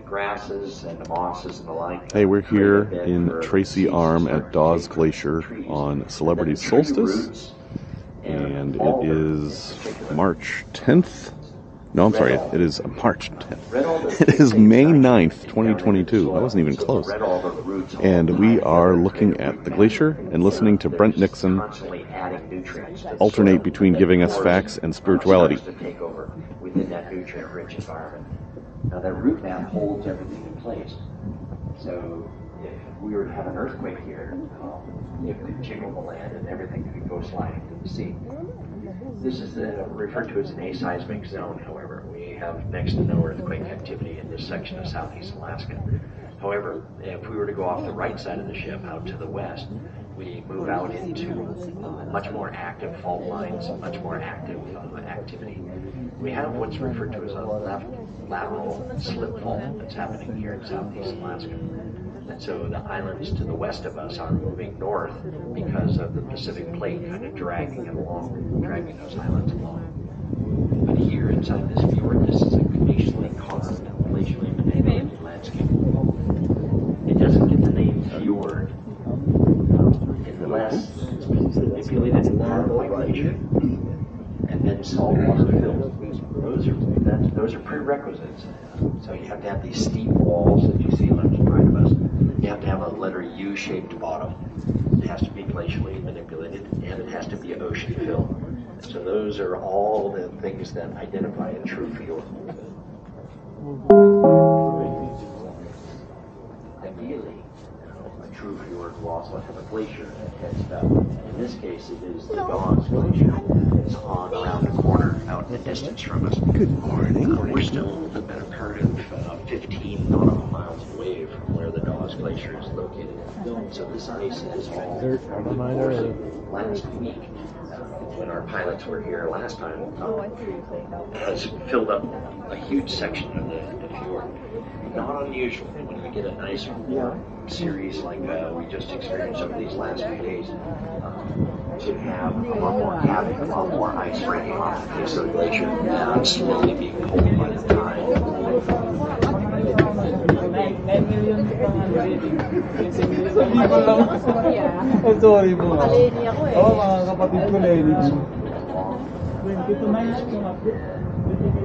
grasses and the mosses and the like. Hey, we're here in Tracy Arm at Dawes Glacier on Celebrity Solstice, and it is March 10th. No, I'm sorry, it is March 10th. It is May 9th, 2022. I wasn't even close. And we are looking at the glacier and listening to Brent Nixon alternate between giving us facts and spirituality. Within that nutrient-rich environment. Now that route map holds everything in place. So if we were to have an earthquake here, it could jiggle the land and everything could go sliding to the sea. This is referred to as an aseismic zone, however. We have next to no earthquake activity in this section of southeast Alaska. However, if we were to go off the right side of the ship out to the west, we move out into much more active fault lines, much more active activity. We have what's referred to as a left lateral slip fault that's happening here in southeast Alaska. And so the islands to the west of us are moving north because of the Pacific plate kind of dragging it along, dragging those islands along. But here inside this fjord, this is a glacially carved, glacially manipulated landscape. It doesn't get the name fjord unless it's been manipulated and carved by glacier and then saltwater filled. Those are prerequisites. So you have to have these steep walls that you see left and right of us. You have to have a letter U-shaped bottom. It has to be glacially manipulated, and it has to be ocean filled. So those are all the things that identify a true fjord. Ideally, a true fjord will also have a glacier that heads back. In this case, it is the Dawes Glacier. It's on around the corner, out in the distance from us. Good morning. We're still the better part of 15 nautical miles away from where the Dawes Glacier is located. So this ice is all last week. When our pilots were here last time, has filled up a huge section of the fjord. Not unusual when we get a nice warm series like we just experienced over these last few days, to have a lot more havoc, a lot more ice breaking off the face of the glacier and slowly being pulled by the tide. Sorry po. Oo, mga kapatid ko Lenny.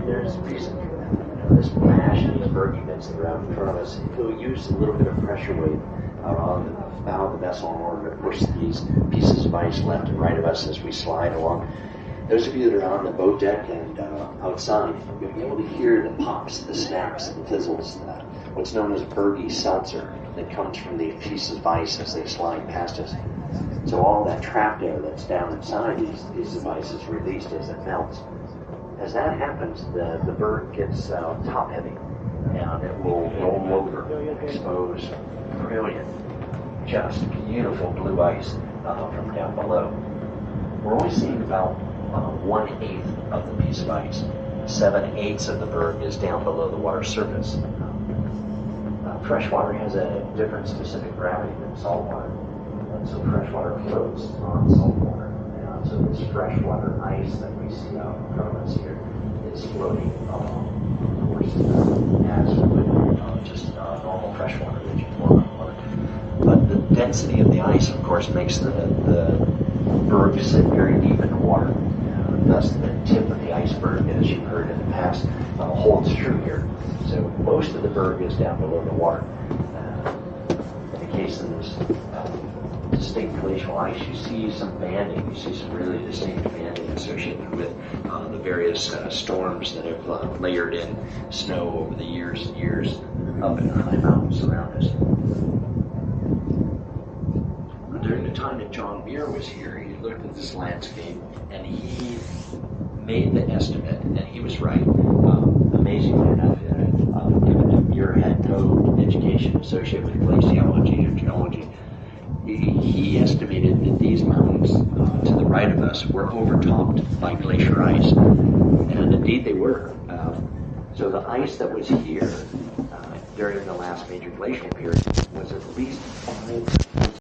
There's this mash and these berg events that are out in front of us. We'll use a little bit of pressure weight on the bow of the vessel in order to push these pieces of ice left and right of us as we slide along. Those of you that are on the boat deck and outside, you'll be able to hear the pops, the snaps, and fizzles, what's known as bergy seltzer that comes from the pieces of ice as they slide past us. So all that trapped air that's down inside these pieces of ice is released as it melts. As that happens, the berg gets top heavy, and it will roll over, expose brilliant, just beautiful blue ice from down below. We're only seeing about 1/8 of the piece of ice. 7/8 of the berg is down below the water surface. Freshwater has a different specific gravity than saltwater, and so freshwater floats on saltwater. So this freshwater ice that we see out in front of us here is floating, of course, as with just normal freshwater that you pour on water. But the density of the ice, of course, makes the berg sit very deep in the water. Thus, the tip of the iceberg, as you've heard in the past, holds true here. So most of the berg is down below the water. In the case of this distinct glacial ice, you see some banding. You see some really distinct banding associated with the various storms that have layered in snow over the years and years up in the high mountains around us. During the time that John Muir was here, he looked at this landscape and he made the estimate, and he was right. Amazingly enough, given that Muir had no education associated with glaciology or geology, he estimated that these mountains to the right of us were overtopped by glacier ice. And indeed they were. So the ice that was here during the last major glacial period was at least 5